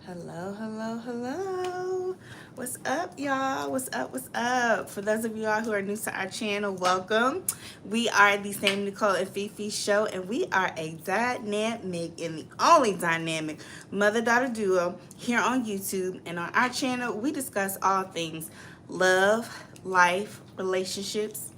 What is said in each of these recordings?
Hello, hello, hello. What's up, y'all? What's up? What's up? For those of y'all who are new to our channel, welcome. We are the Same Nicole and Fifi Show, and we are a dynamic and the only dynamic mother-daughter duo here on YouTube. And on our channel, we discuss all things love, life, relationships,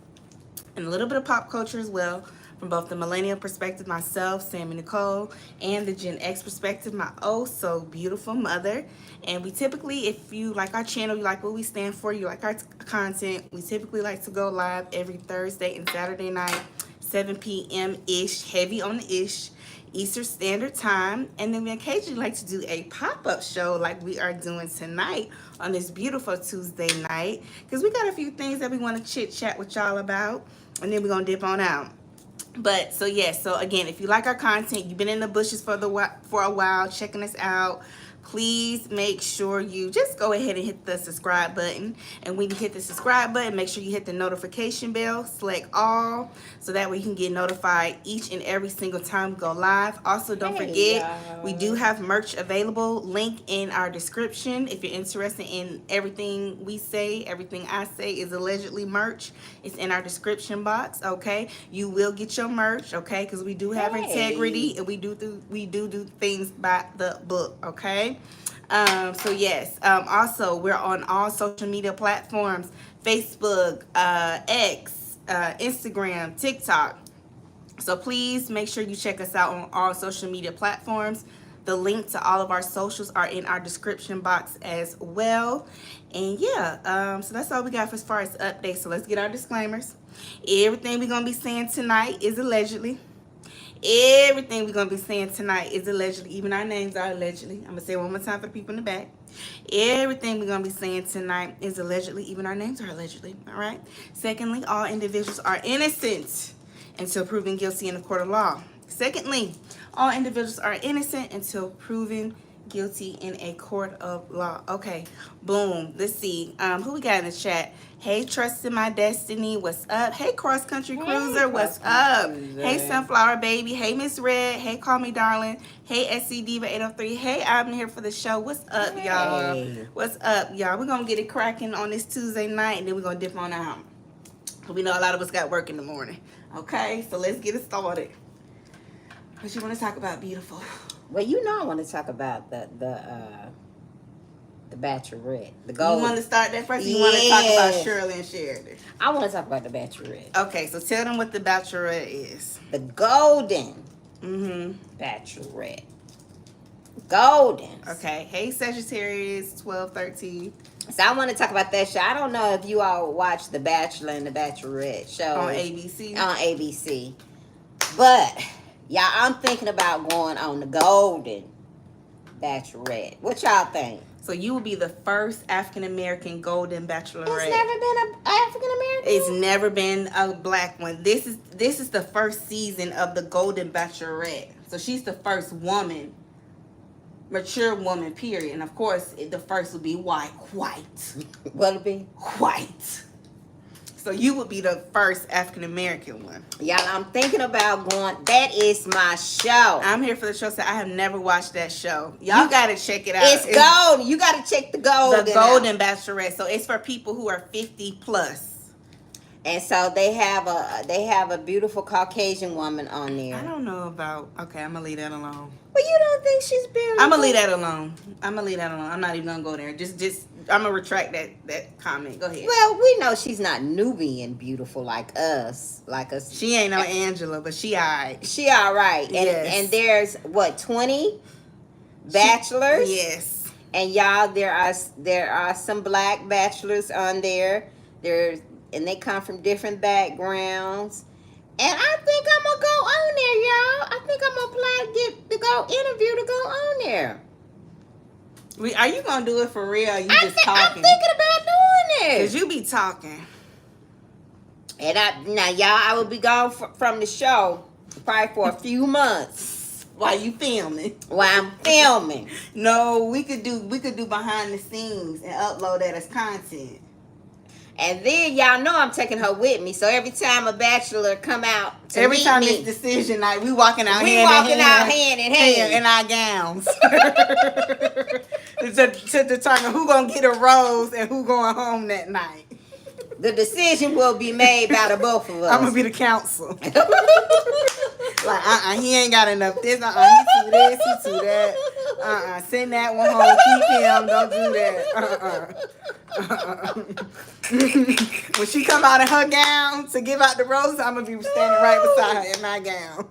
and a little bit of pop culture as well. From both the millennial perspective, myself, Sammy Nicole, and the Gen X perspective, my oh so beautiful mother. And we typically, if you like our channel, you like what we stand for, you like our content, we typically like to go live every Thursday and Saturday night, 7 p.m.-ish, heavy on the ish, Eastern Standard Time. And then we occasionally like to do a pop-up show like we are doing tonight on this beautiful Tuesday night, because we got a few things that we want to chit-chat with y'all about, and then we're going to dip on out. But so yes, so again, if you like our content, you've been in the bushes for a while checking us out, please make sure you just go ahead and hit the subscribe button. And when you hit the subscribe button, make sure you hit the notification bell, select all, so that way you can get notified each and every single time we go live. Also, don't forget, we do have merch available. Link in our description. If you're interested in everything we say, everything I say is allegedly merch. It's in our description box. Okay, you will get your merch. Okay, because we do have integrity, and we do things by the book. Okay. So yes, also we're on all social media platforms: Facebook, X, Instagram, TikTok. So please make sure you check us out on all social media platforms. The link to all of our socials are in our description box as well. And yeah, so that's all we got as far as updates. So let's get our disclaimers. Everything we're gonna be saying tonight is allegedly. Everything we're going to be saying tonight is allegedly. Even our names are allegedly. I'm going to say it one more time for the people in the back. Everything we're going to be saying tonight is allegedly. Even our names are allegedly. All right? Secondly, all individuals are innocent until proven guilty in the court of law. Secondly, all individuals are innocent until proven guilty in a court of law. Okay, boom. Let's see. Who we got in the chat? Hey, Trust in My Destiny, what's up? Hey, Cross Country Cruiser, what's up? Hey, Sunflower Baby. Hey, Miss Red. Hey, Call Me Darling. Hey, SC Diva 803. Hey, I'm here for the show. What's up, y'all? What's up, y'all? We're gonna get it cracking on this Tuesday night, and then we're gonna dip on out. We know a lot of us got work in the morning. Okay, so let's get it started. What you want to talk about, beautiful? Well, you know I want to talk about the Bachelorette. The gold. You want to start that first? Or you want to talk about Shirley and Sheridan? I want to talk about the Bachelorette. Okay, so tell them what the Bachelorette is. The golden Bachelorette. Golden. Okay. Hey, Sagittarius 1213. So I want to talk about that show. I don't know if you all watch The Bachelor and the Bachelorette show on ABC. On ABC, but y'all, I'm thinking about going on the golden Bachelorette. What y'all think? So you will be the first African-American golden Bachelorette. It's never been an African-American? It's never been a black one. This is the first season of the golden Bachelorette. So she's the first woman, mature woman, period. And of course, the first will be white. What'll it be? White. So you would be the first African-American one. Y'all, I'm thinking about going. That is my show. I'm here for the show. So I have never watched that show. Y'all got to check it out. It's golden. You got to check the golden. The golden Bachelorette. So it's for people who are 50 plus. And so they have a beautiful Caucasian woman on there. I don't know about. Okay, I'm gonna leave that alone. Well, you don't think she's beautiful? I'm gonna leave that alone. I'm not even gonna go there. Just I'm gonna retract that comment. Go ahead. Well, we know she's not Nubian beautiful like us. She ain't no Angela, but she alright. She alright. And there's what, 20 bachelors? Yes. And y'all, there are some black bachelors on there. And they come from different backgrounds. And I think I'm going to go on there, y'all. I think I'm going to apply to go interview to go on there. Are you going to do it for real? Or you just talking? I'm thinking about doing it. Because you be talking. And I will be gone from the show probably for a few months. While you filming. While I'm filming. No, we could do behind the scenes and upload that as content. And then y'all know I'm taking her with me. So every time a bachelor come out every time it's decision night, we walking out hand in hand in our gowns. to determine who gonna get a rose and who going home that night. The decision will be made by the both of us. I'm gonna be the counsel. Like, he ain't got enough this. He too this, he too that. Send that one home. Keep him. Don't do that. When she come out in her gown to give out the roses, I'm gonna be standing right beside her in my gown.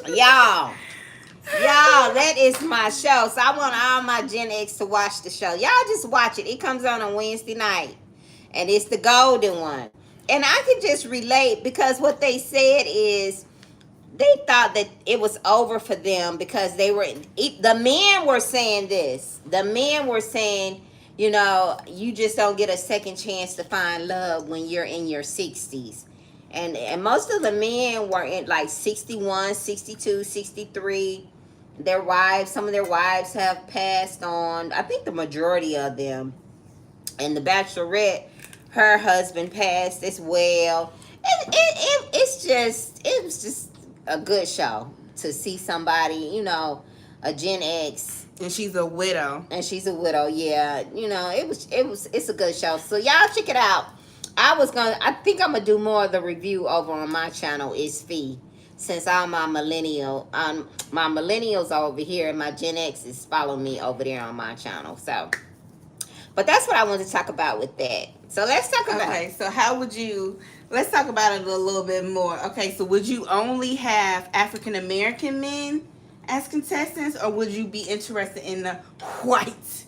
Y'all, that is my show. So I want all my Gen X to watch the show. Y'all just watch it. It comes on Wednesday night. And it's the golden one. And I can just relate because what they said is they thought that it was over for them because the men were saying this. The men were saying, you just don't get a second chance to find love when you're in your 60s. And most of the men were in like 61, 62, 63. Some of their wives have passed on. I think the majority of them. And the Bachelorette, her husband passed as well. It was just a good show to see somebody, a Gen X. And she's a widow. Yeah. It's a good show. So y'all check it out. I think I'm gonna do more of the review over on my channel, Is Fee. Since all my millennials are over here and my Gen X's follow me over there on my channel. So, but that's what I wanted to talk about with that. So let's talk about Okay, so let's talk about it a little bit more. Okay, so would you only have African American men as contestants, or would you be interested in the white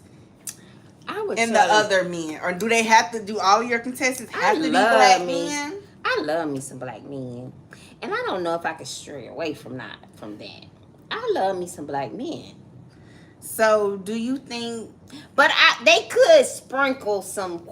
and the other men? Or do all your contestants have to be black men? I love me some black men. And I don't know if I could stray away from that. I love me some black men. So do you think... But they could sprinkle some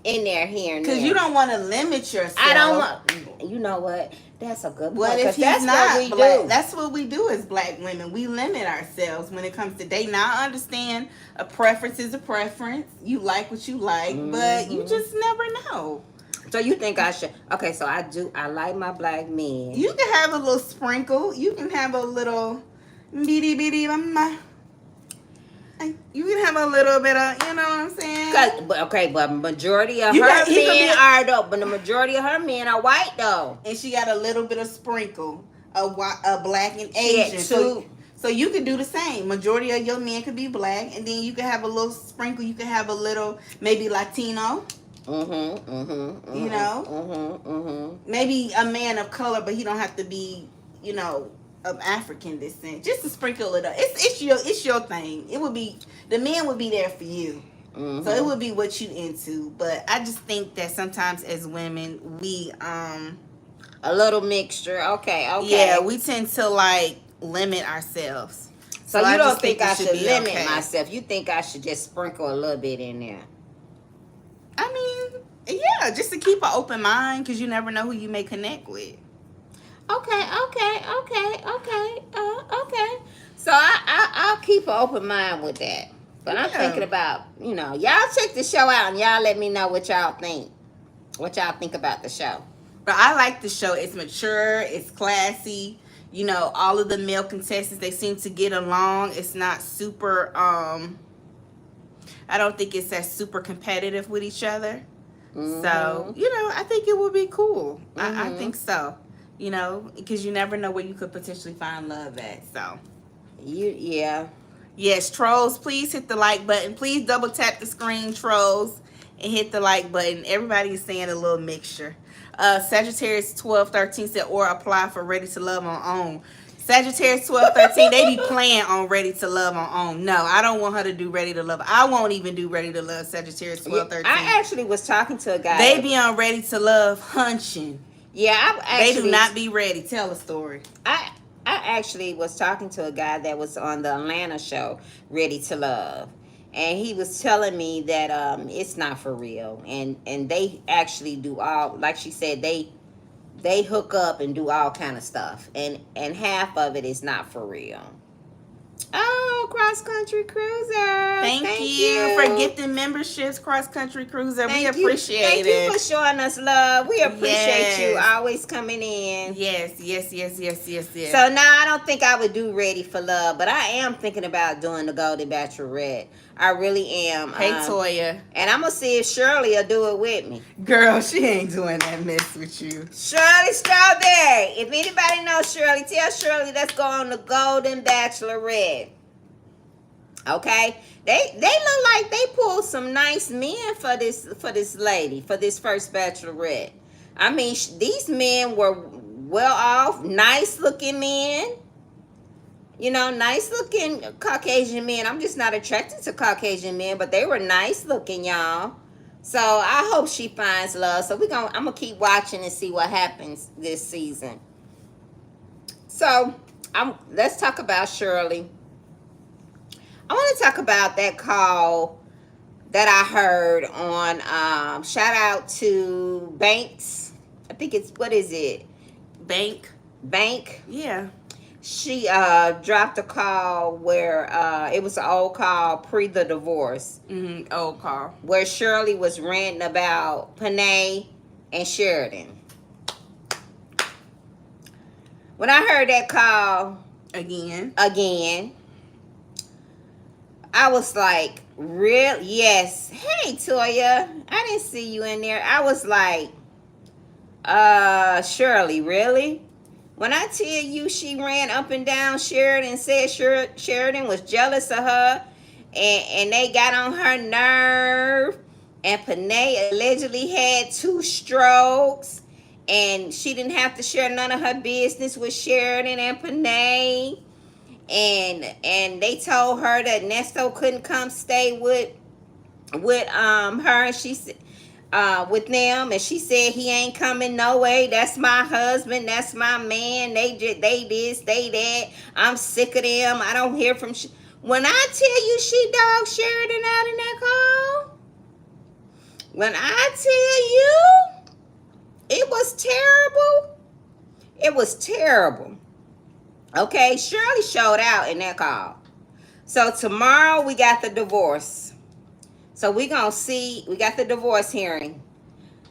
in there here and there. Because you don't want to limit yourself. I don't want... You know what? That's a good point. What if that's not what we black? do. That's what we do as black women. We limit ourselves when it comes to dating. Now, I understand a preference is a preference. You like what you like, but you just never know. So you think I should... Okay, so I like my black men. You can have a little sprinkle. You can have a little bitty mama. You can have a little bit of, you know what I'm saying? But majority of her men are though. But the majority of her men are white though. And she got a little bit of sprinkle of black and Asian. So you could do the same. Majority of your men could be black, and then you could have a little sprinkle. You could have a little maybe Latino. You know. Maybe a man of color, but he don't have to be, of African descent. Just to sprinkle it up. It's your thing. It would be, the men would be there for you. So it would be what you into. But I just think that sometimes as women we a little mixture. Okay. Yeah, we tend to like limit ourselves. So you don't think I should limit myself? You think I should just sprinkle a little bit in there? I mean, yeah, just to keep an open mind, because you never know who you may connect with. Okay. So I'll keep an open mind with that. But I'm thinking about, y'all check the show out and y'all let me know what y'all think. What y'all think about the show. But I like the show. It's mature. It's classy. All of the male contestants, they seem to get along. It's not super, I don't think it's that super competitive with each other. So, I think it would be cool. I think so. Because you never know where you could potentially find love at. So, yeah. Yes, trolls, please hit the like button. Please double tap the screen, trolls, and hit the like button. Everybody is saying a little mixture. Sagittarius 1213 said, or apply for Ready to Love on OWN. Sagittarius 1213, they be playing on Ready to Love on OWN. No, I don't want her to do Ready to Love. I won't even do Ready to Love, Sagittarius 1213. I actually was talking to a guy. They be on Ready to Love hunching. Yeah, they do not be ready. Tell a story. I actually was talking to a guy that was on the Atlanta show, Ready to Love. And he was telling me that it's not for real. And they actually do all, like she said, they hook up and do all kind of stuff. And half of it is not for real. go, Cross Country Cruiser. Thank you for gifting memberships, Cross Country Cruiser. We appreciate it. Thank you for showing us love. We appreciate you Yes. always coming in. Yes. So now I don't think I would do Ready for Love, but I am thinking about doing the Golden Bachelorette. I really am. Hey, Toya. And I'm going to see if Shirley will do it with me. Girl, she ain't doing that mess with you. Shirley Strawberry. If anybody knows Shirley, tell Shirley let's go on the Golden Bachelorette. Okay? They look like they pulled some nice men for this lady, for this first Bachelorette. I mean, these men were well off, nice looking men. You know, nice looking Caucasian men. I'm just not attracted to Caucasian men, but they were nice looking, y'all. So I hope she finds love. So I'm gonna keep watching and see what happens this season. So let's talk about Shirley. I want to talk about that call that I heard on shout out to Banks. I think it's, what is it? Bank. Yeah. She dropped a call where it was an old call pre the divorce. Old call. Where Shirley was ranting about Panay and Sheridan. When I heard that call again, I was like, real? Yes. Hey, Toya. I didn't see you in there. I was like, Shirley, really? When I tell you she ran up and down Sheridan and said Sheridan was jealous of her and they got on her nerve, and Panay allegedly had 2 strokes and she didn't have to share none of her business with Sheridan and Panay, and they told her that Nesto couldn't come stay with her, and she said with them, and she said he ain't coming no way. That's my husband. That's my man. They this, they that. I'm sick of them. I don't hear from. When I tell you she dogged Sheridan out in that call, when I tell you, it was terrible. It was terrible. Okay, Shirley showed out in that call. So tomorrow we got the divorce. So we gonna see, we got the divorce hearing.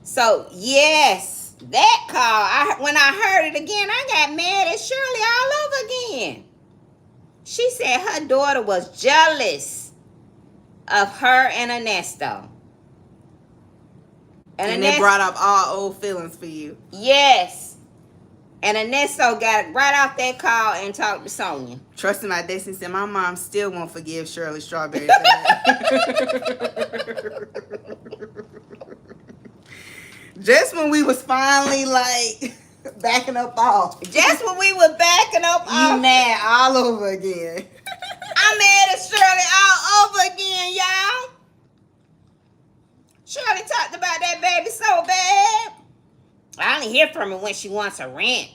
So yes, that call, when I heard it again, I got mad at Shirley all over again. She said her daughter was jealous of her and Ernesto. And it brought up all old feelings for you. Yes. And Ernesto got right off that call and talked to Sonia. Trusting my destiny said my mom still won't forgive Shirley Strawberry for that. Just when we was finally like backing up off. Just when we were backing up off. You mad all over again. I'm mad at Shirley all over again, y'all. Shirley talked about that baby so bad. I only hear from her when she wants a rent.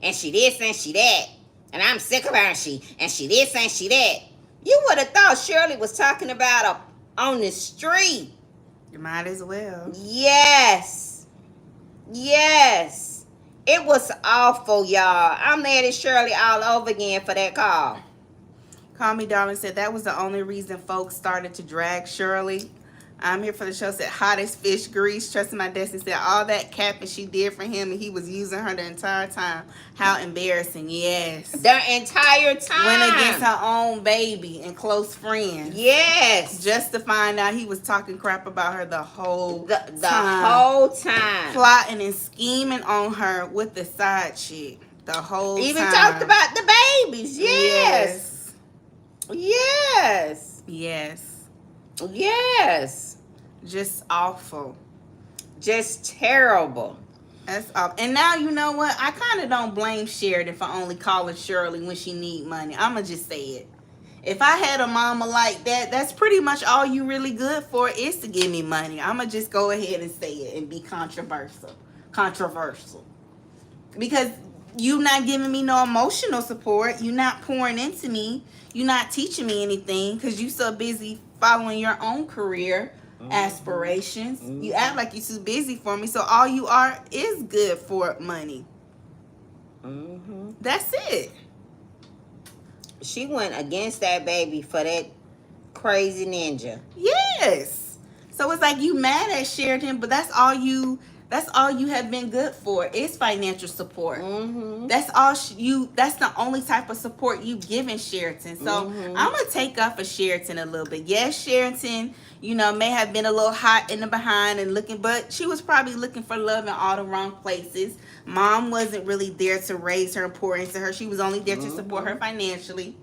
And she this and she that. And I'm sick of her and she this and she that. You would have thought Shirley was talking about her on the street. You might as well. Yes. Yes. It was awful, y'all. I'm mad at Shirley all over again for that call. Call Me Darling said that was the only reason folks started to drag Shirley. I'm here for the show said hottest fish grease. Trusting my destiny said all that capping she did for him and he was using her the entire time. How embarrassing. Yes. The entire time. Went against her own baby and close friends. Yes. Just to find out he was talking crap about her the whole time. The whole time. Plotting and scheming on her with the side chick. The whole Even time. talked about the babies. Yes. Yes. Yes. Yes. Just awful. Just terrible. That's awful. And now you know what? I kind of don't blame Sheridan for only calling Shirley when she need money. I'ma just say it. If I had a mama like that, that's pretty much all you really good for is to give me money. I'ma just go ahead and say it and be controversial. Because you not giving me no emotional support. You not pouring into me. You not teaching me anything because you so busy following your own career aspirations. You act like you're too busy for me. So all you are is good for money. That's it. she went against that baby for that crazy ninja. Yes. So it's like you mad at Sheridan, but that's all you have been good for is financial support. Mm-hmm. That's all that's the only type of support you've given Sheridan. So Mm-hmm. I'm gonna take up for Sheridan a little bit. Yes, Sheridan, may have been a little hot in the behind and looking, but she was probably looking for love in all the wrong places. Mom wasn't really there to raise her and pour into her. She was only there to support her Mm-hmm. financially.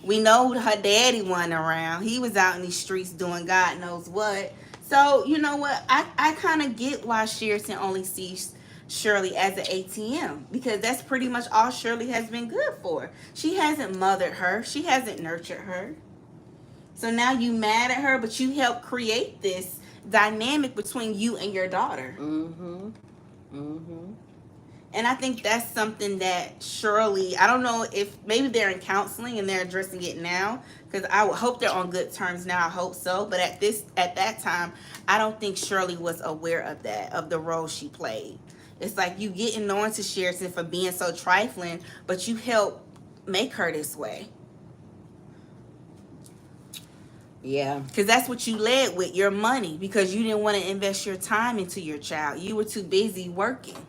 We know her daddy wasn't around. He was out in these streets doing God knows what. So, you know what? I kind of get why Sheridan only sees Shirley as an ATM because that's pretty much all Shirley has been good for. She hasn't mothered her, she hasn't nurtured her. So now you mad at her, but you helped create this dynamic between you and your daughter. Mm-hmm. Mm-hmm. And I think that's something that Shirley, I don't know if maybe they're in counseling and they're addressing it now because I would hope they're on good terms now. I hope so. But at that time, I don't think Shirley was aware of that, of the role she played. It's like you getting on to Sheridan for being so trifling, but you help make her this way. Yeah. Because that's what you led with, your money, because you didn't want to invest your time into your child. You were too busy working.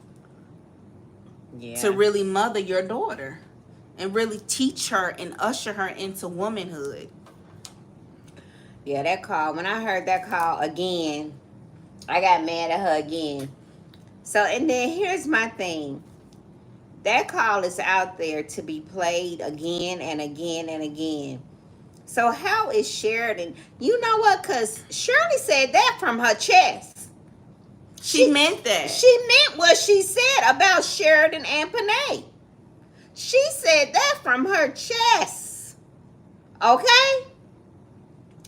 Yeah. To really mother your daughter and really teach her and usher her into womanhood. Yeah, that call, when I heard that call again, I got mad at her again. So, and then here's my thing. That call is out there to be played again and again and again. So how is Sheridan? You know what? Because Shirley said that from her chest. She meant that. She meant what she said about Sheridan and Panay. She said that from her chest. Okay?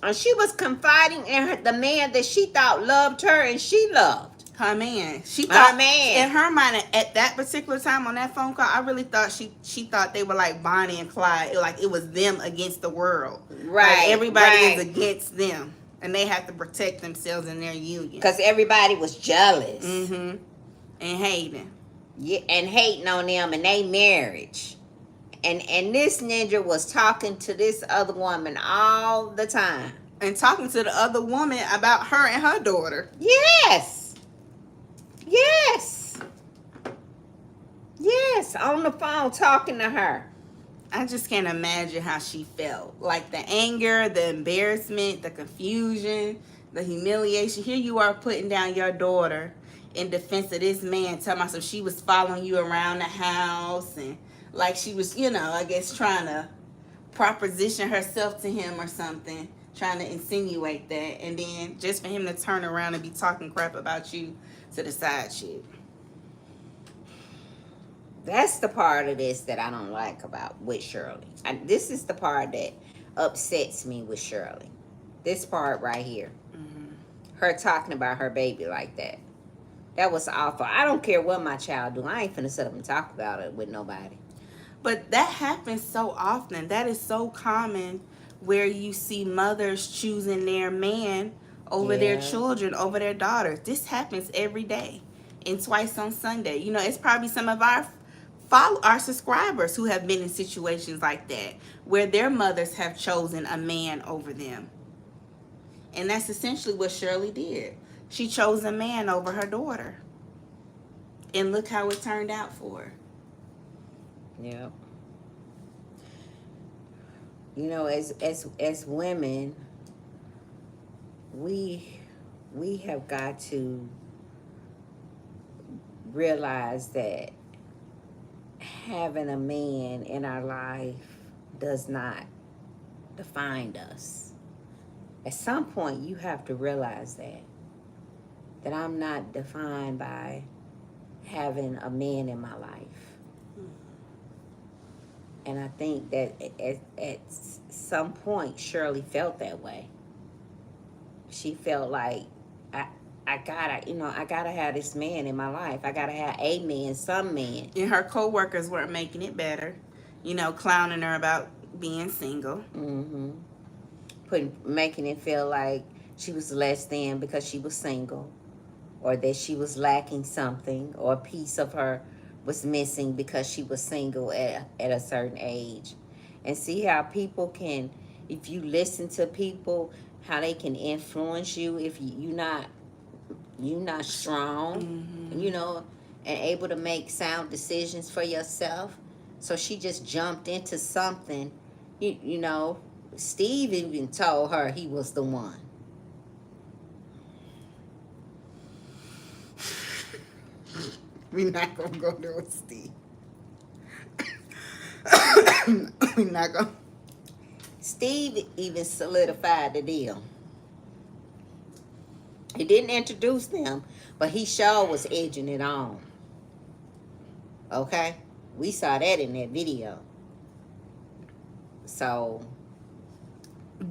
And she was confiding in the man that she thought loved her and she loved. Her man. She thought, her man. In her mind, at that particular time on that phone call, I really thought she thought they were like Bonnie and Clyde. It was them against the world. Right. Like everybody is against them. And they have to protect themselves in their union. Because everybody was jealous. Mm-hmm. And hating. Yeah, and hating on them and they marriage. And this ninja was talking to this other woman all the time. And talking to the other woman about her and her daughter. Yes. Yes. Yes. On the phone talking to her. I just can't imagine how she felt. Like the anger, the embarrassment, the confusion, the humiliation. Here you are putting down your daughter in defense of this man, telling myself she was following you around the house and like she was, I guess trying to proposition herself to him or something, trying to insinuate that. And then just for him to turn around and be talking crap about you to the side chick. That's the part of this that I don't like about with Shirley. This is the part that upsets me with Shirley. This part right here. Mm-hmm. Her talking about her baby like that. That was awful. I don't care what my child do. I ain't finna sit up and talk about it with nobody. But that happens so often. That is so common where you see mothers choosing their man over their children, over their daughters. This happens every day and twice on Sunday. It's probably some of our subscribers who have been in situations like that where their mothers have chosen a man over them. And that's essentially what Shirley did. She chose a man over her daughter. And look how it turned out for her. Yeah. As women, we have got to realize that having a man in our life does not define us. At some point, you have to realize that I'm not defined by having a man in my life. And I think that at some point, Shirley felt that way. She felt like, I gotta have this man in my life. I gotta have a man, some man. And her co-workers weren't making it better. Clowning her about being single. Mm-hmm. Making it feel like she was less than because she was single. Or that she was lacking something. Or a piece of her was missing because she was single at a certain age. and see how people can, if you listen to people, how they can influence you if you not strong, Mm-hmm. you know, and able to make sound decisions for yourself. So she just jumped into something, you know. Steve even told her he was the one. We're not gonna go there with Steve. We're not gonna. Steve even solidified the deal. He didn't introduce them, but he sure was edging it on. Okay? We saw that in that video. So,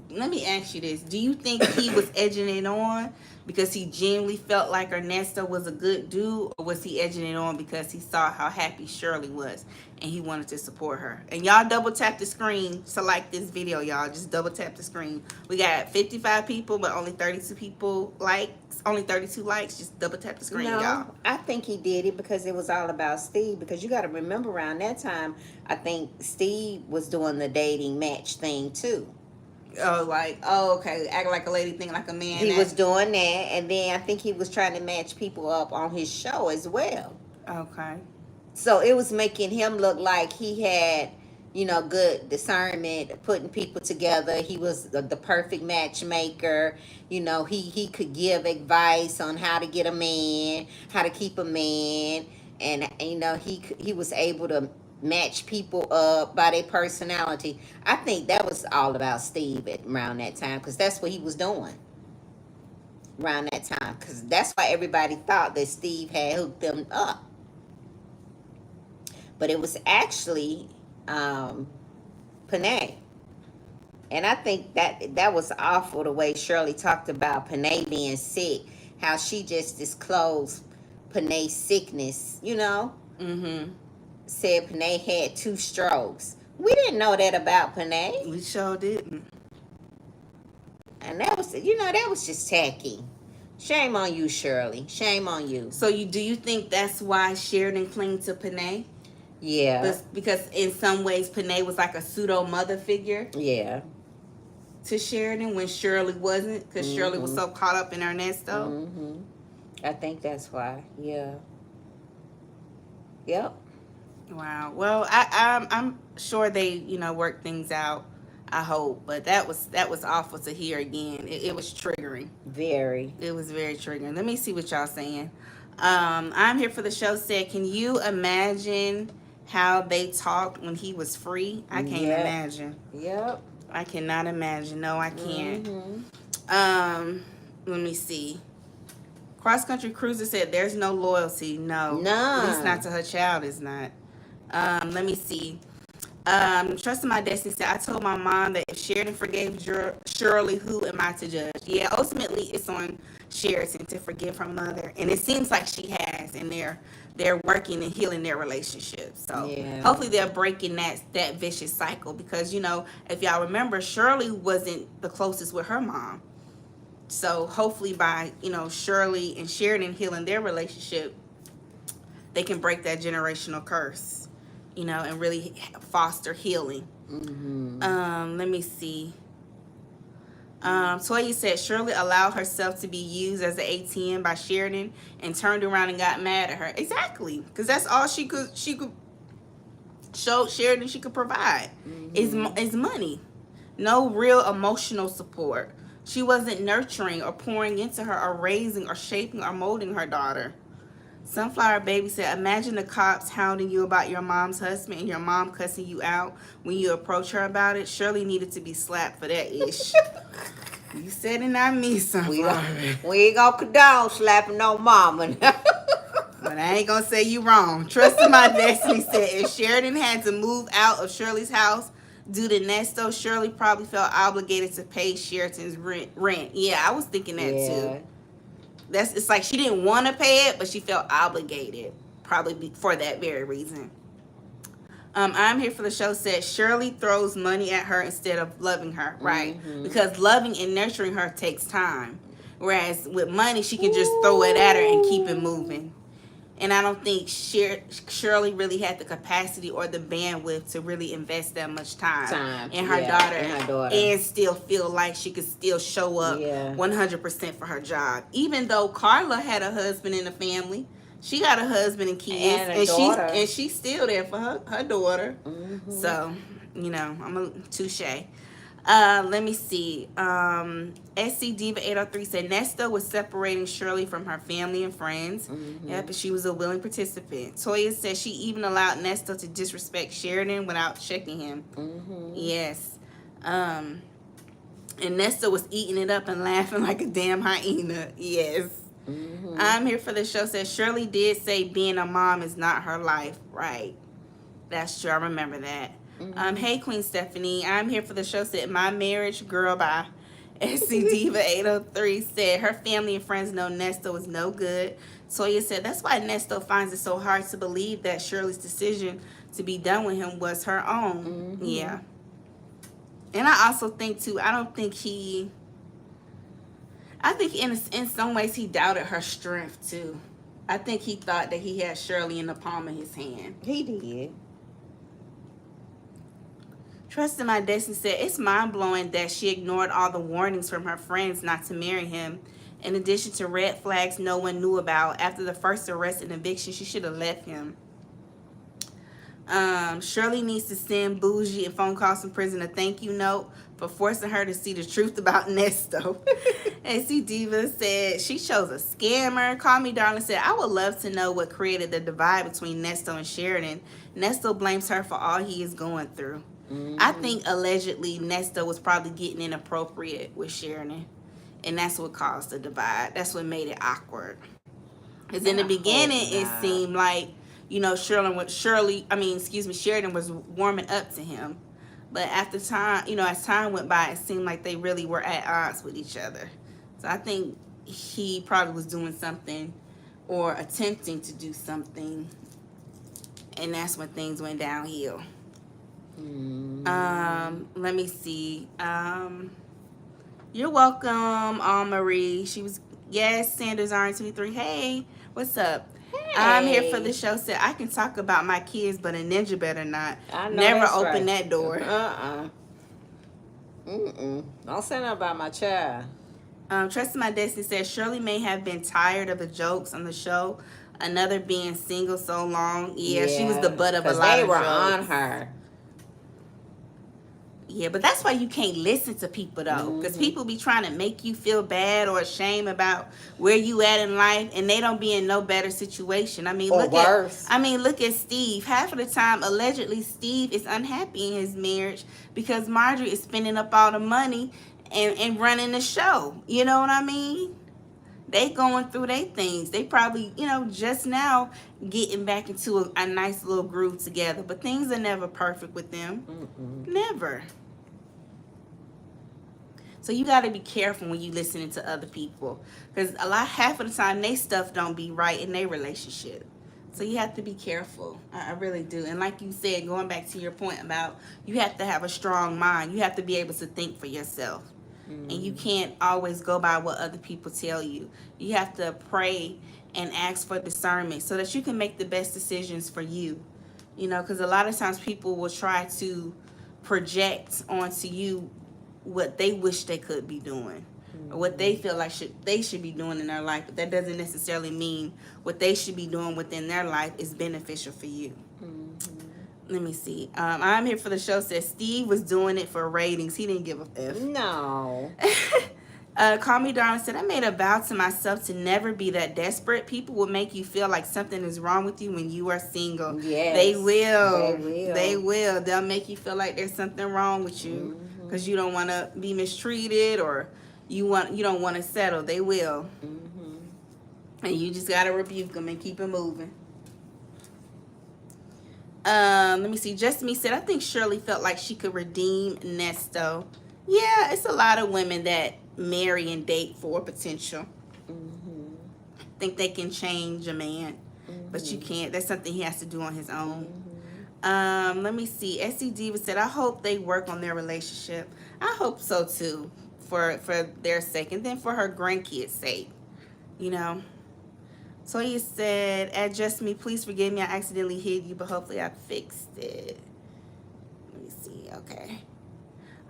Let me ask you this: do you think he was edging it on because he genuinely felt like Ernesto was a good dude, or was he edging it on because he saw how happy Shirley was and he wanted to support her? And y'all double tap the screen to like this video, y'all. Just double tap the screen. We got 55 people, but only 32 people likes. Only 32 likes. Just double tap the screen, y'all. no, I think he did it because it was all about Steve. Because you got to remember, around that time, I think Steve was doing the dating match thing too. Oh, like, oh, okay. Act like a lady, think like a man. He was doing that, and then I think he was trying to match people up on his show as well. Okay. So it was making him look like he had, you know, good discernment, putting people together. He was the perfect matchmaker. You know, he could give advice on how to get a man, how to keep a man, and you know, he was able to match people up by their personality. I think that was all about Steve around that time, because that's what he was doing around that time, because that's why everybody thought that Steve had hooked them up. But it was actually Panay. And I think that was awful, the way Shirley talked about Panay being sick, how she just disclosed Panay's sickness, you know? Mm-hmm. Said Panay had 2 strokes. We didn't know that about Panay. We sure didn't. And that was, you know, that was just tacky. Shame on you, Shirley. Shame on you. So do you think that's why Sheridan clinged to Panay? Yeah. Because in some ways Panay was like a pseudo mother figure Yeah. to Sheridan when Shirley wasn't, because Shirley was so caught up in Ernesto. Mm-hmm. I think that's why. Yeah. Yep. Wow. Well, I'm sure they, you know, work things out. I hope, but that was awful to hear again. It was triggering. Very. It was very triggering. Let me see what y'all saying. I'm here for the show said, can you imagine how they talked when he was free? I can't imagine. Yep. I cannot imagine. No, I can't. Let me see. Cross Country Cruiser said there's no loyalty. No. None. At least not to her child, is not. Let me see. Trusting My Destiny said, I told my mom that if Sheridan forgave Shirley, who am I to judge? Yeah, ultimately it's on Sheridan to forgive her mother, and it seems like she has, and they're working and healing their relationship. So hopefully they're breaking that vicious cycle, because, you know, if y'all remember, Shirley wasn't the closest with her mom. So hopefully by, you know, Shirley and Sheridan healing their relationship, they can break that generational curse, you know, and really foster healing. Let me see. Toya said Shirley allowed herself to be used as an ATM by Sheridan and turned around and got mad at her. Exactly, because that's all she could show Sheridan she could provide is money. No real emotional support. She wasn't nurturing or pouring into her or raising or shaping or molding her daughter. Sunflower Baby said, imagine the cops hounding you about your mom's husband and your mom cussing you out when you approach her about it. Shirley needed to be slapped for that ish. You said it, not me, Sunflower. We ain't gonna condone slapping no mama. But I ain't gonna say you wrong. Trusting My Destiny said, if Sheridan had to move out of Shirley's house due to Nesto, Shirley probably felt obligated to pay Sheridan's rent. Yeah, I was thinking that too. It's like she didn't want to pay it, but she felt obligated, probably for that very reason. I'm here for the show said Shirley throws money at her instead of loving her, right? Because loving and nurturing her takes time, whereas with money she can just throw it at her and keep it moving. And I don't think Shirley really had the capacity or the bandwidth to really invest that much time in her daughter, and still feel like she could still show up 100% for her job. Even though Carla had a husband and a family, she got a husband and kids, and she's still there for her daughter. So, I'm a touche. Let me see. SC Diva 803 said Nesta was separating Shirley from her family and friends. Yep, and she was a willing participant. Toya said she even allowed Nesta to disrespect Sheridan without checking him. Yes. And Nesta was eating it up and laughing like a damn hyena. Yes. I'm here for the show said Shirley did say being a mom is not her life. Right. That's true. I remember that. Hey, Queen Stephanie. I'm here for the show said My Marriage Girl by SC Diva 803 said her family and friends know Nesta was no good. Toya said that's why Nesta finds it so hard to believe that Shirley's decision to be done with him was her own. Yeah. And I also think, too, I think in some ways he doubted her strength, too. I think he thought that he had Shirley in the palm of his hand. He did. Trust in My Destiny said it's mind-blowing that she ignored all the warnings from her friends not to marry him. In addition to red flags no one knew about, after the first arrest and eviction, she should have left him. Shirley needs to send Bougie and phone calls from prison a thank you note for forcing her to see the truth about Nesto. AC Diva said she chose a scammer. Call Me Darling said I would love to know what created the divide between Nesto and Sheridan. Nesto blames her for all he is going through. I think allegedly Nesto was probably getting inappropriate with Sheridan, and that's what caused the divide. That's what made it awkward. Because in the beginning, it seemed like, Sheridan was warming up to him. But after time, as time went by, it seemed like they really were at odds with each other. So I think he probably was doing something or attempting to do something, and that's when things went downhill. Let me see. You're welcome, Marie. She was, yes, Sanders RN23. Hey, what's up? Hey. I'm here for the show. Said I can talk about my kids, but a ninja better not. I know Never open that door. Don't say nothing about my child. Trust in My Destiny says Shirley may have been tired of the jokes on the show. Another being single so long. Yeah, she was the butt of a lot of jokes. They were on her. Yeah, but that's why you can't listen to people, though. Because people be trying to make you feel bad or ashamed about where you at in life, and they don't be in no better situation. Look at Steve. Half of the time, allegedly, Steve is unhappy in his marriage because Marjorie is spending up all the money and running the show. You know what I mean? They going through their things. They probably, just now getting back into a nice little groove together. But things are never perfect with them. Never. So you got to be careful when you listening to other people. Because half of the time, they stuff don't be right in their relationship. So you have to be careful. I really do. And like you said, going back to your point about you have to have a strong mind. You have to be able to think for yourself. And you can't always go by what other people tell you. You have to pray and ask for discernment so that you can make the best decisions for you. Because a lot of times people will try to project onto you what they wish they could be doing or what they feel like they should be doing in their life. But that doesn't necessarily mean what they should be doing within their life is beneficial for you. Let me see. I'm here for the show says Steve was doing it for ratings. He didn't give a F. No. Call Me Darling said, I made a vow to myself to never be that desperate. People will make you feel like something is wrong with you when you are single. Yes. They will. They will. They'll make you feel like there's something wrong with you because you don't want to be mistreated or you don't want to settle. They will. And you just got to rebuke them and keep it moving. Let me see. Just Me said, I think Shirley felt like she could redeem Nesto. Yeah, it's a lot of women that marry and date for potential. Think they can change a man, but you can't. That's something he has to do on his own. Let me see. SC Diva said, I hope they work on their relationship. I hope so too, for their sake, and then for her grandkids' sake. Toya said, "At Just Me, please forgive me. I accidentally hit you, but hopefully I fixed it." Let me see. Okay.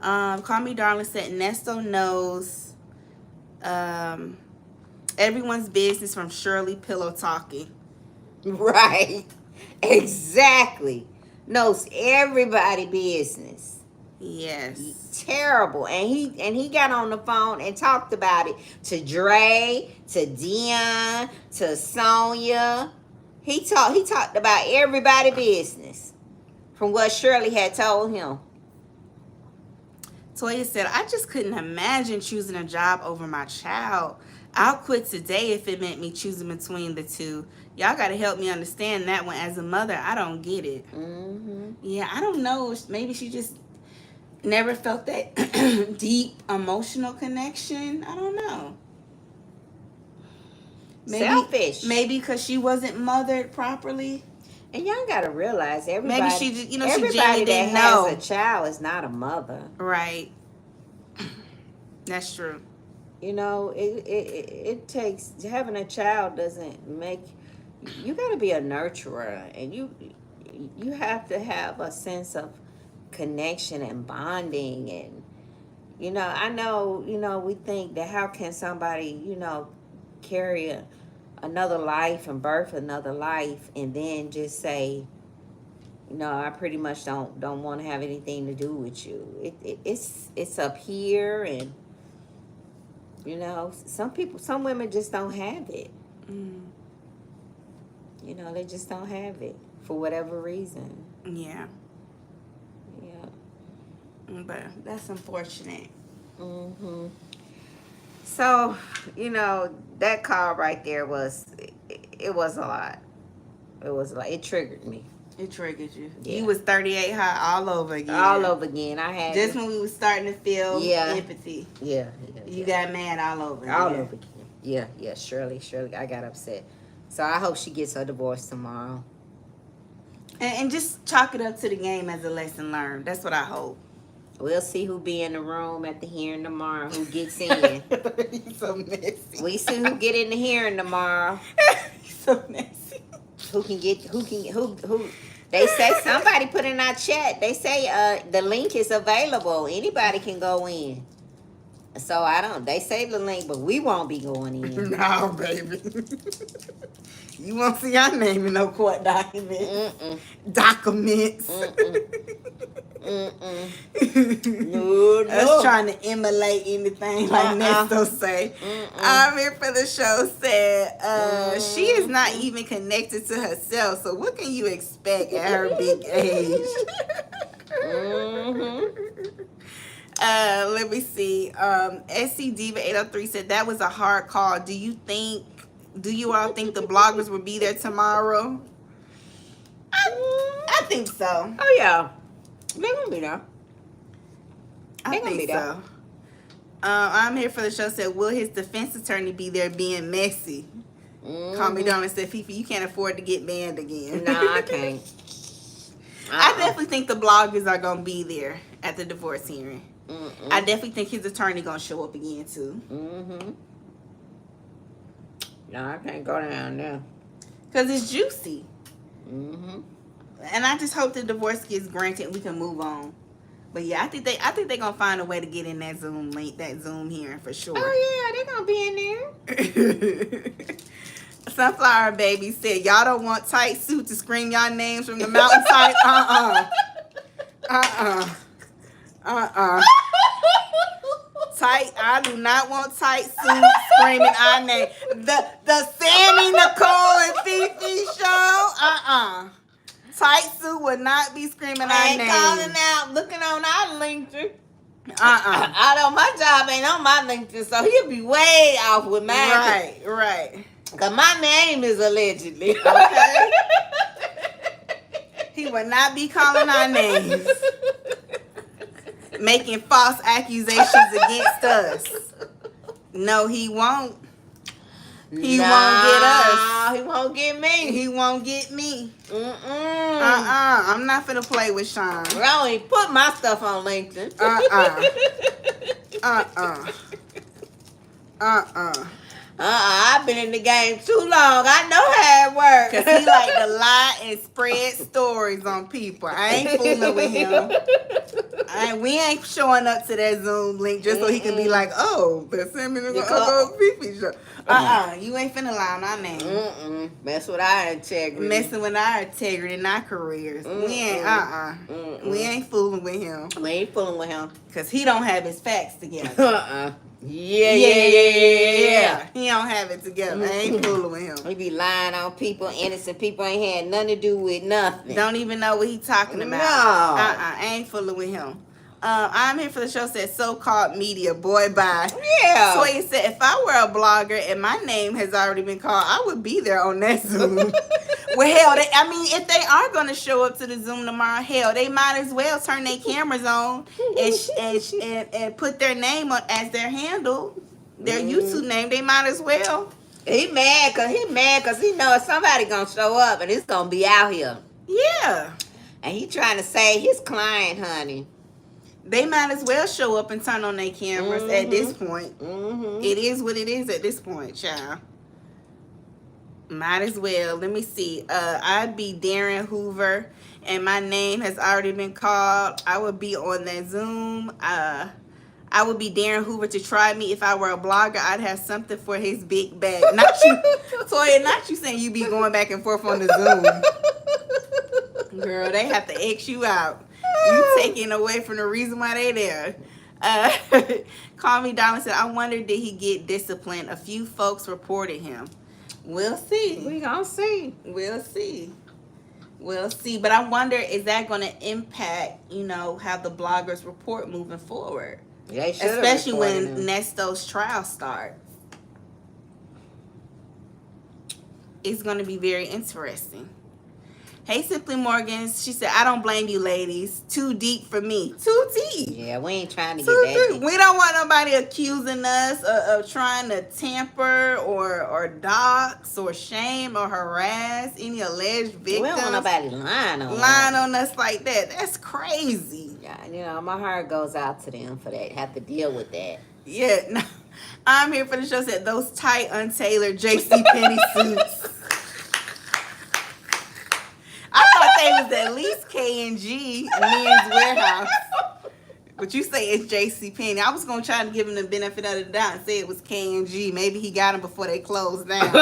Call Me Darling said, "Nesto knows everyone's business from Shirley Pillow Talking." Right. Exactly. Knows everybody business. Yes. Terrible. And he got on the phone and talked about it to Dre, to Dion, to Sonia. He talked about everybody business from what Shirley had told him. Toya said, "I just couldn't imagine choosing a job over my child. I'll quit today if it meant me choosing between the two. Y'all got to help me understand that one. As a mother, I don't get it." Mm-hmm. Yeah, I don't know. Maybe she just never felt that deep emotional connection. I don't know. Selfish. Maybe because she wasn't mothered properly. And y'all gotta realize everybody. Maybe she just, she everybody genuinely that didn't has know. a child is not a mother. Right. That's true. You know, it takes having a child doesn't make you got to be a nurturer, and you have to have a sense of connection and bonding. And I know, we think that how can somebody carry another life and birth another life and then just say, I pretty much don't want to have anything to do with you. It's up here. And some women just don't have it. Mm. They just don't have it for whatever reason. Yeah. Yeah. But that's unfortunate. Mm-hmm. So, that call right there it was a lot. It was a lot. It triggered me. It triggered you. Yeah. You was 38 high all over again. All over again. I had just when we was starting to feel empathy. Yeah. You got mad all over. All over again. Yeah. Shirley, I got upset. So I hope she gets her divorce tomorrow. And just chalk it up to the game as a lesson learned. That's what I hope. We'll see who be in the room at the hearing tomorrow. Who gets in? He's so messy. We see who get in the hearing tomorrow. He's so messy. Who? They say somebody put in our chat. They say the link is available. Anybody can go in. So they say the link, but we won't be going in. No, baby. You won't see our name in no court documents. Mm-mm. Documents. No. Us trying to emulate anything like Nesto say. I'm here for the show said she is not even connected to herself, so what can you expect at her big age? Let me see. SC Diva 803 said that was a hard call. Do you all think the bloggers will be there tomorrow? I think so. Oh yeah, they're gonna be there. I think so. I'm here for the show said, will his defense attorney be there being messy? Call me down and said, Fifi, you can't afford to get banned again. No, I can't. I definitely think the bloggers are gonna be there at the divorce hearing. I definitely think his attorney gonna show up again too. No, I can't go down there. Cause it's juicy. And I just hope the divorce gets granted and we can move on. But yeah, I think they're gonna find a way to get in that Zoom link, that Zoom hearing for sure. Oh yeah, they're gonna be in there. Sunflower Baby said, y'all don't want tight suit to scream y'all names from the mountainside? Tight, I do not want tight suit screaming our name. The Sammy, Nicole, and Fifi show? Tight suit would not be screaming our name. I ain't calling out, looking on our LinkedIn. I know my job ain't on my LinkedIn, so he'll be way off with mine. Right. Cause my name is allegedly. Okay. He would not be calling our names, making false accusations against us. No, he won't. He won't get us. He won't get me. He won't get me. I'm not finna play with Sean. I don't even put my stuff on LinkedIn. I've been in the game too long. I know how it works. Cause he like to lie and spread stories on people. I ain't fooling with him. We ain't showing up to that Zoom link just so he can be like, oh, the Sam and Uncle Fifi show. You ain't finna lie on our name. Mess with our integrity. Messing with our integrity and our careers. We ain't we ain't fooling with him. We ain't fooling with him. Cause he don't have his facts together. Yeah. He don't have it together. I ain't fooling with him. He be lying on people. Innocent people ain't had nothing to do with nothing. Don't even know what he talking about. No. I ain't fooling with him. I'm here for the show said so-called media. Boy, bye. Yeah. So he said, if I were a blogger and my name has already been called, I would be there on that Zoom. Well, hell, if they are going to show up to the Zoom tomorrow, hell, they might as well turn their cameras on and put their name on as their handle, their YouTube name. They might as well. He mad because he knows somebody going to show up and it's going to be out here. Yeah. And he trying to save his client, honey. They might as well show up and turn on their cameras at this point. It is what it is at this point, child. Might as well. Let me see. I'd be Darren Hoover, and my name has already been called. I would be on that Zoom. I would be Darren Hoover to try me. If I were a blogger, I'd have something for his big bag. Not you, Toya, not you saying you be going back and forth on the Zoom. Girl, they have to X you out. You taking away from the reason why they there. Call Me Darling said, I wonder did he get disciplined? A few folks reported him. We'll see. We gonna see. We'll see. We'll see. But I wonder, is that going to impact, how the bloggers report moving forward? They should, especially when Nesto's trial starts. It's going to be very interesting. Hey, Simply Morgan. She said, I don't blame you, ladies. Too deep for me. Too deep. Yeah, we ain't trying to get that deep. We don't want nobody accusing us of trying to tamper or dox or shame or harass any alleged victims. We don't want nobody lying on us like that. That's crazy. Yeah, my heart goes out to them for that. Have to deal with that. Yeah. No, I'm here for the show. Said those tight, untailored JCPenney suits. I thought they was at least K&G Men's Warehouse. But you say it's JCPenney. I was going to try to give him the benefit of the doubt and say it was K&G. Maybe he got them before they closed down.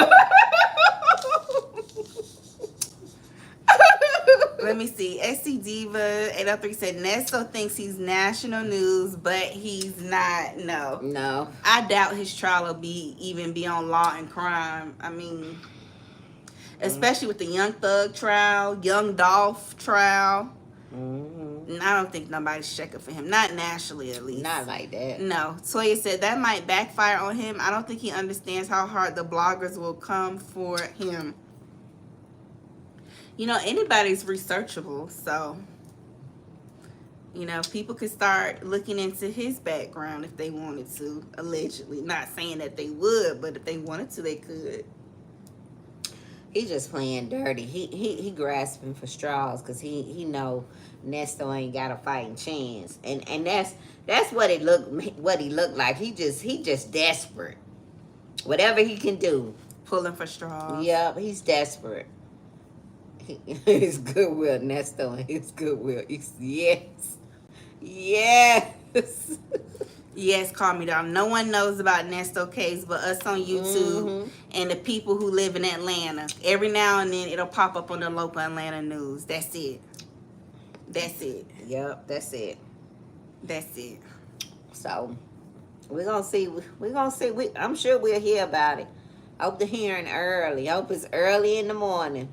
Let me see. SC Diva 803 said, Nesto thinks he's national news, but he's not. No. I doubt his trial will even be on Law and Crime. I mean... especially with the Young Thug trial, Young Dolph trial. I don't think nobody's checking for him. Not nationally, at least. Not like that. No. Toya said that might backfire on him. I don't think he understands how hard the bloggers will come for him. Anybody's researchable. So, people could start looking into his background if they wanted to, allegedly. Not saying that they would, but if they wanted to, they could. He just playing dirty. He grasping for straws because he know Nesto ain't got a fighting chance, and that's what he looked like. He just desperate. Whatever he can do, pulling for straws. Yep, he's desperate. His goodwill, Nesto, and his goodwill. Yes. Yes, call me down. No one knows about Nesto case but us on YouTube and the people who live in Atlanta. Every now and then it'll pop up on the local Atlanta news. That's it. Yep, that's it. So we're gonna see. I'm sure we'll hear about it. Hope the hearing early. Hope it's early in the morning.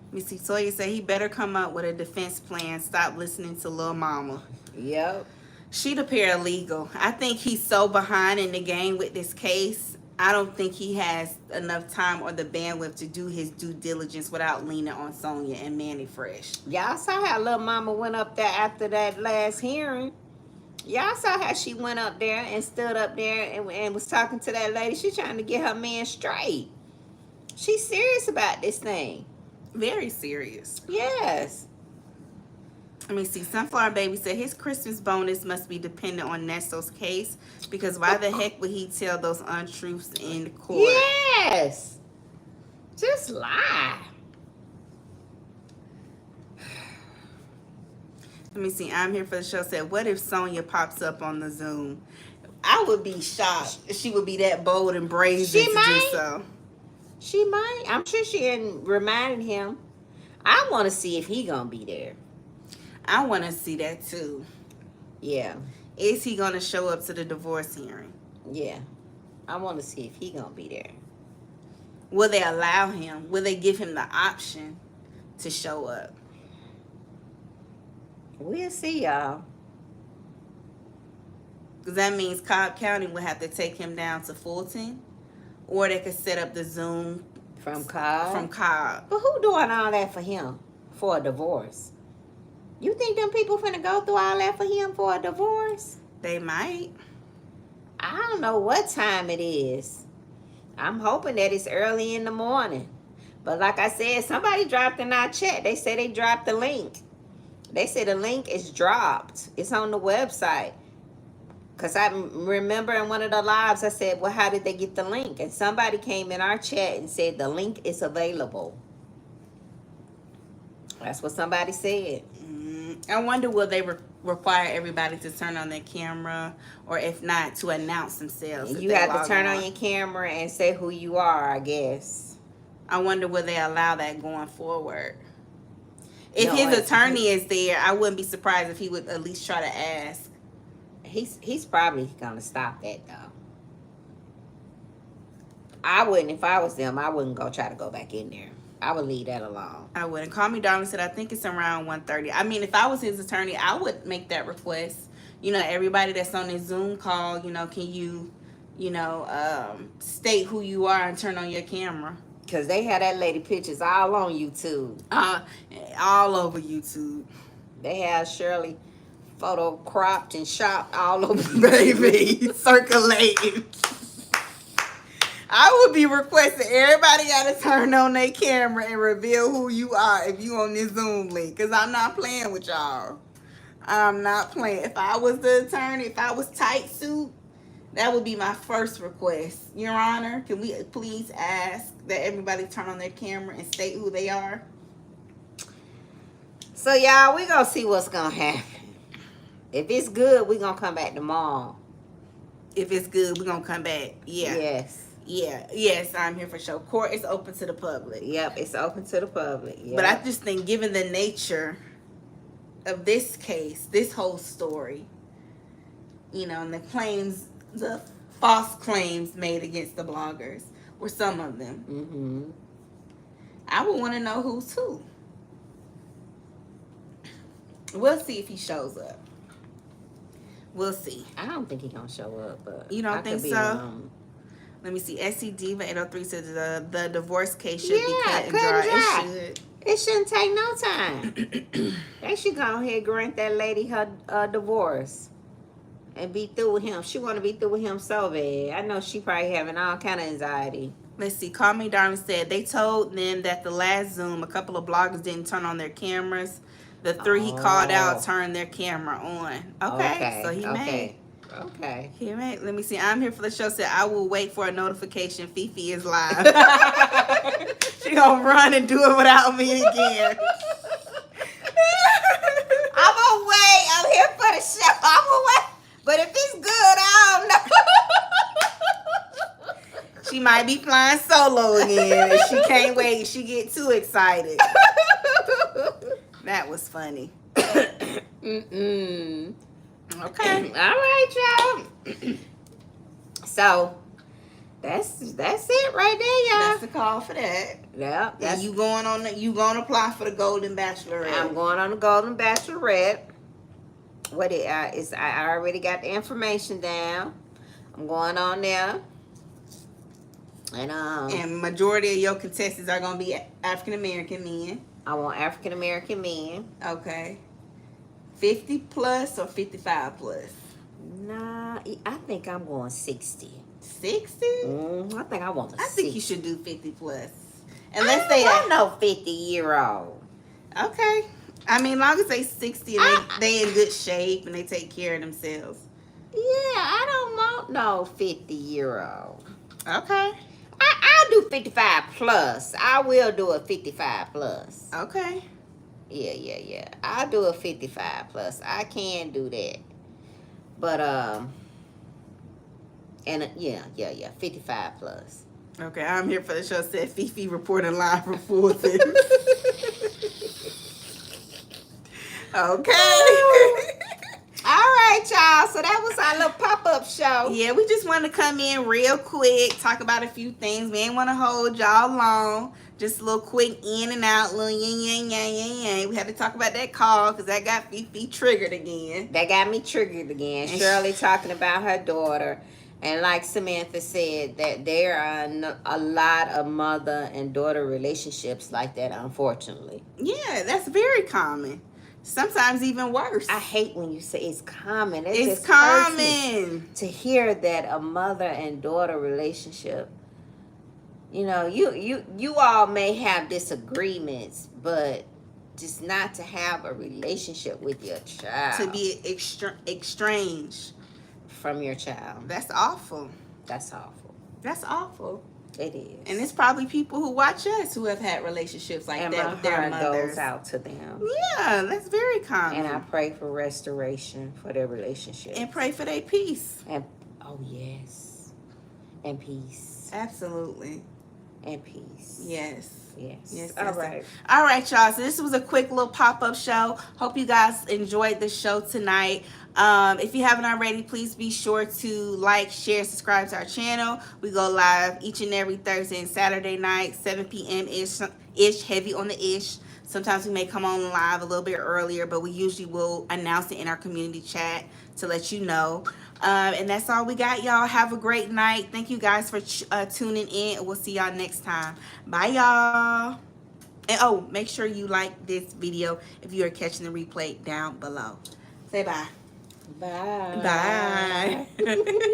Let me see. Toya said he better come up with a defense plan. Stop listening to Lil Mama. Yep. She the paralegal. I think he's so behind in the game with this case. I don't think he has enough time or the bandwidth to do his due diligence without leaning on Sonya and Manny Fresh. Y'all saw how Lil Mama went up there after that last hearing. Y'all saw how she went up there and stood up there and was talking to that lady. She trying to get her man straight. She's serious about this thing. Very serious. Yes. Let me see. Sunflower Baby said his Christmas bonus must be dependent on Nestle's case because why the heck would he tell those untruths in court? Yes. Just lie. Let me see. I'm here for the show. Said, what if Sonya pops up on the Zoom? I would be shocked if she would be that bold and brazen She to might. do so. She might. I'm sure she hadn't reminded him. I want to see if he gonna be there. I want to see that too. Yeah. Is he going to show up to the divorce hearing? Yeah. I want to see if he gonna be there. Will they allow him? Will they give him the option to show up? We'll see, y'all. Because that means Cobb County would have to take him down to Fulton, or they could set up the Zoom From Cobb. from Cobb. But who doing all that for him for a divorce? You think them people finna go through all that for him for a divorce? They might. I don't know what time it is. I'm hoping that it's early in the morning. But like I said, somebody dropped in our chat. They said they dropped the link. They said the link is dropped. It's on the website. Because I remember in one of the lives, I said, well, how did they get the link? And somebody came in our chat and said the link is available. That's what somebody said. I wonder will they require everybody to turn on their camera, or if not, to announce themselves. You have to turn on your camera and say who you are, I guess. I wonder will they allow that going forward. If No, his attorney is there, I wouldn't be surprised if he would at least try to ask. He's probably gonna stop that though. I wouldn't, if I was them, I wouldn't go try to go back in there. I would leave that alone. I wouldn't. Call Me Darling said, I think it's around 1:30. I mean, if I was his attorney, I would make that request. You know, everybody that's on this Zoom call, you know, can you, state who you are and turn on your camera? Because they had that lady pictures all on YouTube. All over YouTube. They had Shirley photo cropped and shopped all over. Baby, circulating. I would be requesting everybody got to turn on their camera and reveal who you are if you on this Zoom link. Because I'm not playing with y'all. I'm not playing. If I was the attorney, if I was tight suit, that would be my first request. Your Honor, can we please ask that everybody turn on their camera and state who they are? So, y'all, we going to see what's going to happen. If it's good, we going to come back tomorrow. If it's good, we're going to come back. Yeah. Yes. Yeah. Yes, I'm here for show. Court is open to the public. Yep, it's open to the public. Yep. But I just think given the nature of this case, this whole story, and the claims, the false claims made against the bloggers, or some of them, Mm-hmm. I would want to know who's who. We'll see if he shows up. We'll see. I don't think he's going to show up. But You don't I think could be so? wrong. Let me see. SC Diva 803 says the divorce case should be Yeah, cut and cut and dry. dry. It should. It shouldn't take no time. They should go ahead and grant that lady her divorce and be through with him. She want to be through with him so bad. I know she probably having all kind of anxiety. Let's see. Call Me Darling said they told them that the last Zoom, a couple of bloggers didn't turn on their cameras. The three he called out turned their camera on. Okay. So he may. Okay. He may. Let me see. I'm here for the show. Said I will wait for a notification. Fifi is live. She gonna run and do it without me again. I'm gonna wait. I'm here for the show. I'm gonna wait. But if it's good, I don't know. She might be flying solo again. And she can't wait. She get too excited. That was funny. Mm-mm. Okay. All right, y'all. So that's it right there, y'all. That's the call for that. Yeah. And you going to apply for the Golden Bachelorette. I'm going on the Golden Bachelorette. What it is? I already got the information down. I'm going on there. And majority of your contestants are going to be African American men. I want African American men. Okay. 50 plus or 55 plus? Nah, I think I'm going 60. 60? I think I want a 60. I think you should do 50 plus. Unless they are no 50-year-old. Okay. I mean, long as they 60 and they in good shape and they take care of themselves. Yeah, I don't want no 50-year-old. Okay. I'll do 55 plus. I will do a 55 plus. Okay. Yeah. I'll do a 55 plus. I can do that. But yeah, 55 plus. Okay, I'm here for the show. Said Fifi reporting live from Fulton. Okay. All right, y'all. So that was our little pop-up show. Yeah, we just wanted to come in real quick, talk about a few things. We ain't want to hold y'all long. Just a little quick in and out, little yang. We had to talk about that call because that got Fifi triggered again. That got me triggered again. Shirley talking about her daughter. And like Samantha said, that there are a lot of mother and daughter relationships like that, unfortunately. Yeah, that's very common. Sometimes even worse. I hate when you say it's common. It's common to hear that a mother and daughter relationship. You know, you all may have disagreements, but just not to have a relationship with your child. To be estranged from your child. That's awful. That's awful. That's awful. It is. And it's probably people who watch us who have had relationships like that with their mothers. Goes out to them. Yeah, that's very common. And I pray for restoration for their relationship. And pray for their peace. And oh yes. And peace. Absolutely. And peace. Yes. All right. All right, y'all. So this was a quick little pop-up show. Hope you guys enjoyed the show tonight. If you haven't already, please be sure to like, share, subscribe to our channel. We go live each and every Thursday and Saturday night, 7 p.m. ish, heavy on the ish. Sometimes we may come on live a little bit earlier, but we usually will announce it in our community chat to let you know. And that's all we got, y'all. Have a great night. Thank you guys for tuning in. We'll see y'all next time. Bye, y'all. And oh, make sure you like this video if you are catching the replay down below. Say bye. Bye. Bye.